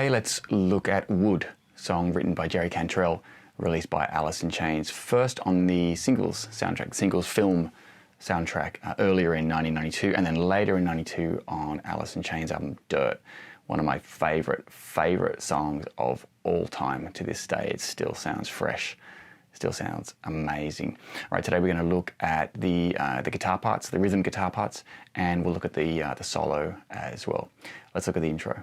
Okay, let's look at Wood, song written by Jerry Cantrell, released by Alice in Chains. First on the Singles soundtrack, Singles film soundtrack, earlier in 1992, and then later in 92 on Alice in Chains' album Dirt. One of my favourite songs of all time to this day. It still sounds fresh, still sounds amazing. All right, today we're going to look at the guitar parts, the rhythm guitar parts, and we'll look at the solo as well. Let's look at the intro.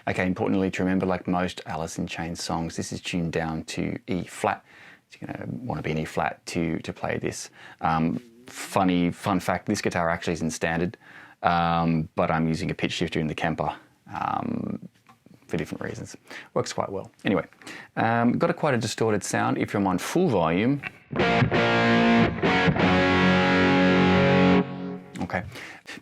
Okay, importantly to remember, like most Alice in Chains songs, this is tuned down to E flat. So you're going to want to be in E flat to play this. Fun fact, this guitar actually is in standard, but I'm using a pitch shifter in the Kemper for different reasons. Works quite well. Anyway, got quite a distorted sound if you're on full volume. Okay,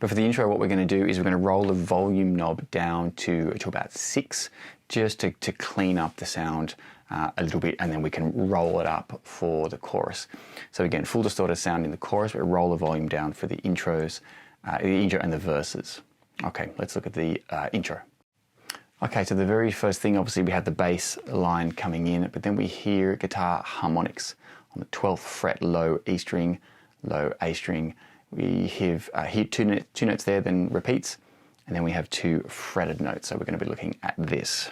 but for the intro, what we're going to do is we're going to roll the volume knob down to about 6, just to clean up the sound a little bit, and then we can roll it up for the chorus. So again, full distorted sound in the chorus, but roll the volume down for the intros, the intro and the verses. Okay, let's look at the intro. Okay, so the very first thing, obviously we have the bass line coming in, but then we hear guitar harmonics on the 12th fret, low E string, low A string. We have here two notes there, then repeats, and then we have 2 fretted notes. So we're going to be looking at this.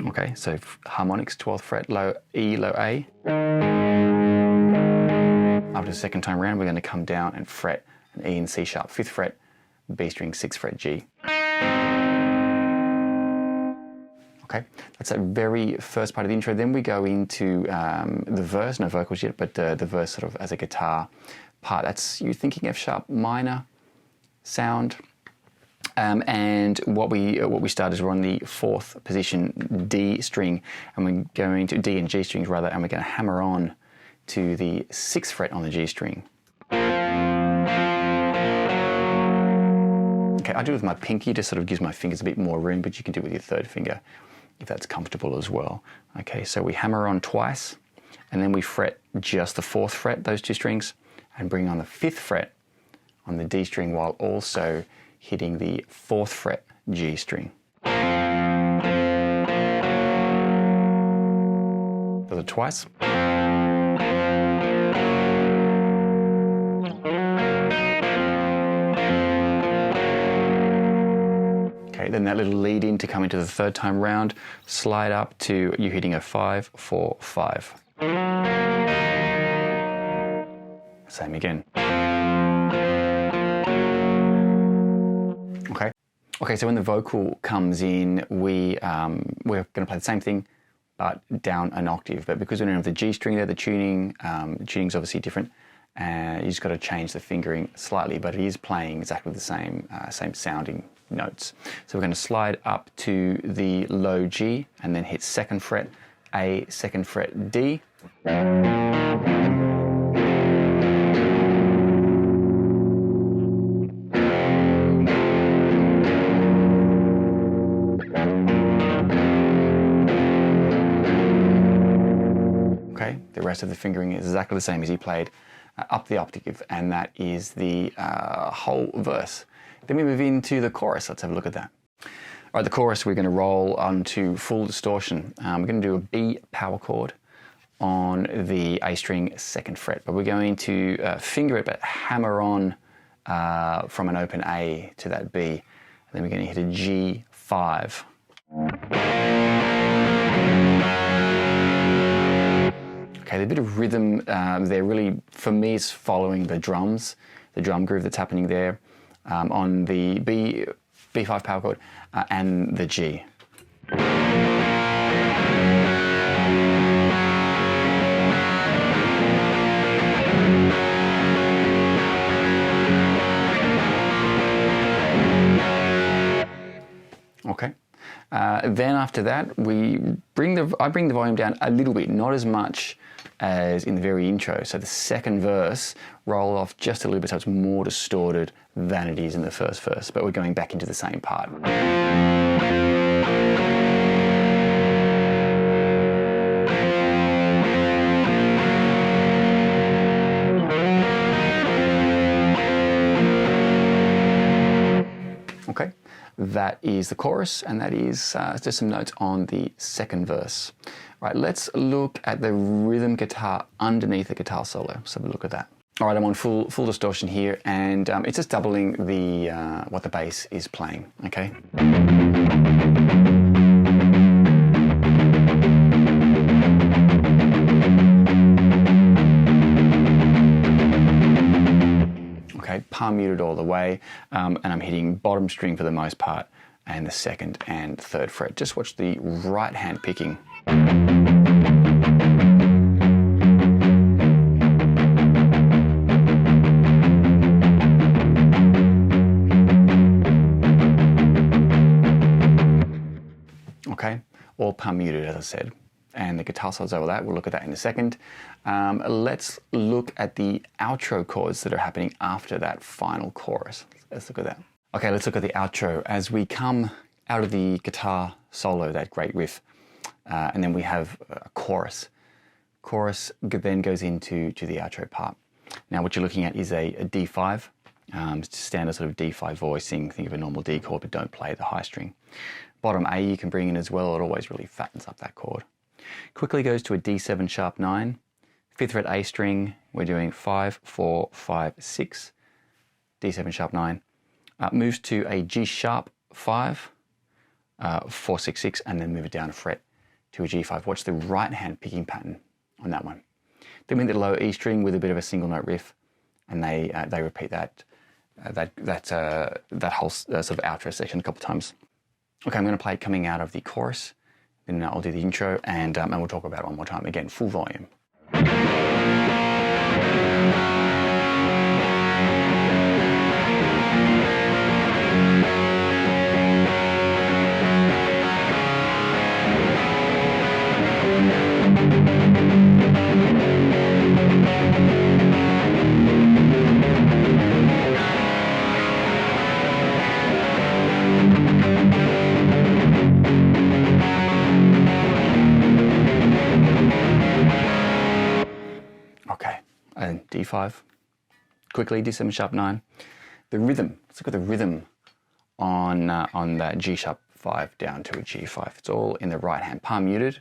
Okay, so harmonics, 12th fret, low E, low A. After the second time around, we're going to come down and fret an E and C sharp, 5th fret, B string, 6th fret, G. Okay, that's that very first part of the intro. Then we go into the verse, no vocals yet, but the verse sort of as a guitar part. That's you thinking F sharp minor sound. And what we start is we're on the 4th position, D string, and we're going to D and G strings rather, and we're going to hammer on to the 6th fret on the G string. Okay, I do it with my pinky, just sort of gives my fingers a bit more room, but you can do it with your 3rd finger if that's comfortable as well. Okay, so we hammer on twice, and then we fret just the 4th fret, those 2 strings, and bring on the 5th fret on the D string while also hitting the 4th fret G string. Does it twice. Then that little lead in to come into the 3rd time round, slide up to you hitting a 5, 4, 5. Same again. Okay, so when the vocal comes in, we're going to play the same thing, but down an octave. But because we don't have the G string there, the tuning's obviously different. You just got to change the fingering slightly, but it is playing exactly the same sounding notes. So we're going to slide up to the low G and then hit 2nd fret A, 2nd fret D. Okay, the rest of the fingering is exactly the same as he played up the octave, and that is the whole verse. Then we move into the chorus. Let's have a look at that. All right, the chorus, we're going to roll onto full distortion. We're going to do a B power chord on the A string 2nd fret, but we're going to finger it, but hammer on from an open A to that B. And then we're going to hit a G5. Okay, the bit of rhythm there really, for me, is following the drums, the drum groove that's happening there on the B5 power chord and the G. Okay. Then after that, I bring the volume down a little bit, not as much as in the very intro. So the 2nd verse, roll off just a little bit so it's more distorted than it is in the 1st verse, but we're going back into the same part. that is the chorus, and that is just some notes on the second verse. All right, let's look at the rhythm guitar underneath the guitar solo. So have a look at that. All right, I'm on full distortion here, and it's just doubling the what the bass is playing. Okay. Okay, palm muted all the way, and I'm hitting bottom string for the most part, and the second and third fret. Just watch the right hand picking. Okay, all palm muted as I said. And the guitar solo's over that. We'll look at that in a second. Let's look at the outro chords that are happening after that final chorus. Let's look at that. Okay, let's look at the outro as we come out of the guitar solo, that great riff, and then we have a chorus. Chorus then goes into the outro part. Now what you're looking at is a D5, standard sort of D5 voicing. Think of a normal D chord, but don't play the high string. Bottom A you can bring in as well. It always really fattens up that chord. Quickly goes to a D7 sharp 9, 5th fret A string, we're doing 5, 4, 5, 6, D7 sharp 9, moves to a G sharp 5, 4, 6, 6, and then move it down a fret to a G5. Watch the right hand picking pattern on that one. Then we hit the low E string with a bit of a single note riff, and they repeat that whole sort of outro section a couple of times. Okay, I'm going to play it coming out of the chorus. Then I'll do the intro, and we'll talk about it one more time. Again, full volume. And D5, quickly D7 sharp 9. The rhythm, let's look at the rhythm on that G sharp 5 down to a G5. It's all in the right hand, palm muted.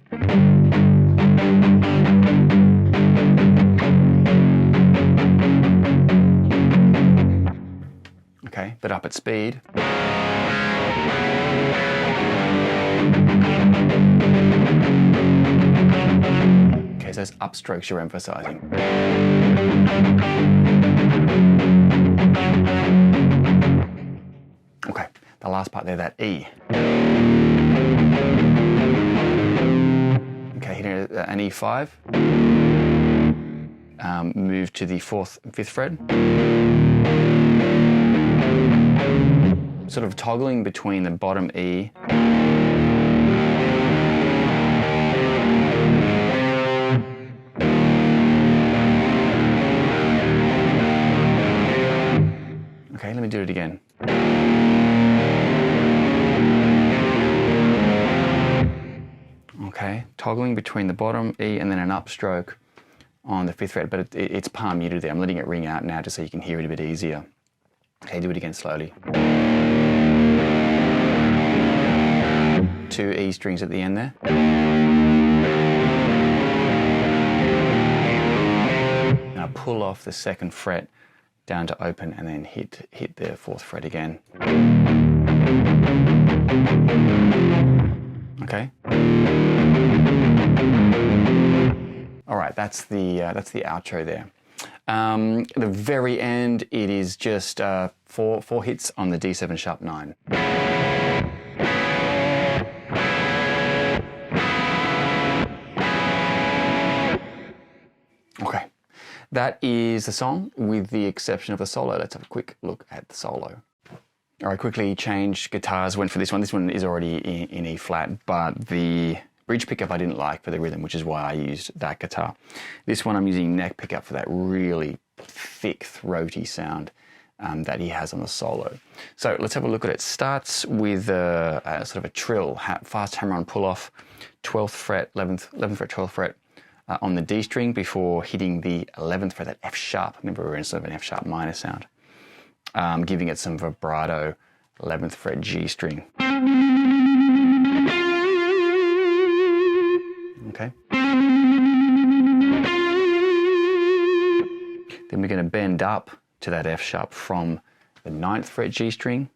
Okay, but up at speed. Okay, so it's upstrokes you're emphasizing. Okay, the last part there, that E. Okay, here an E5. Move to the 4th and 5th fret. Sort of toggling between the bottom E Okay, let me do it again. Okay, toggling between the bottom E and then an upstroke on the 5th fret, but it's palm muted there. I'm letting it ring out now just so you can hear it a bit easier. Okay, do it again slowly. 2 E strings at the end there. Now pull off the 2nd fret down to open and then hit the 4th fret again. Okay. All right, that's the outro there. At the very end, it is just four hits on the D7 sharp 9. Okay, that is the song with the exception of the solo. Let's have a quick look at the solo. All right, quickly changed guitars, went for this one. This one is already in E flat, but the bridge pickup I didn't like for the rhythm, which is why I used that guitar. This one I'm using neck pickup for that really thick, throaty sound that he has on the solo. So let's have a look at it. Starts with a sort of a trill, fast hammer-on pull-off, 12th fret, 11th fret, 12th fret on the D string before hitting the 11th fret, that F sharp. Remember, we're in sort of an F sharp minor sound. Giving it some vibrato 11th fret G string. Okay. Then we're going to bend up to that F sharp from the 9th fret G string,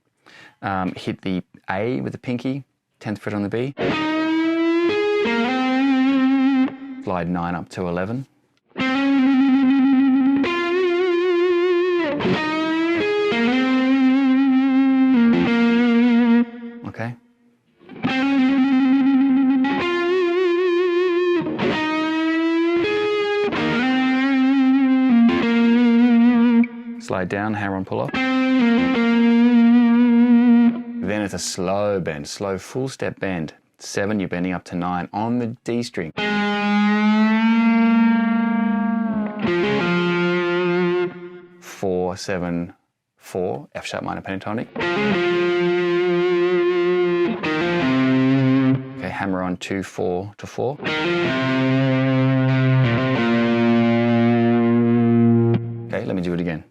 hit the A with the pinky, 10th fret on the B, slide 9 up to 11. Okay. Slide down, hammer on, pull off. Then it's a slow bend, slow full step bend. 7, you're bending up to 9 on the D string. 4, 7, 4, F sharp minor pentatonic. Okay, hammer on 2, 4 to 4. Okay, let me do it again.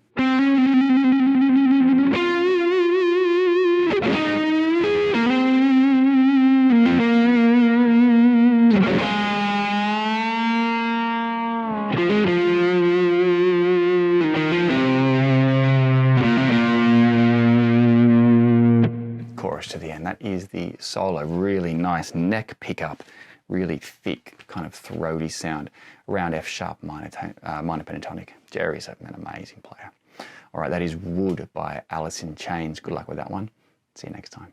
Chorus to the end. That is the solo. Really nice neck pickup, really thick, kind of throaty sound around F sharp minor pentatonic. Jerry's an amazing player. All right, that is Wood by Alice in Chains. Good luck with that one. See you next time.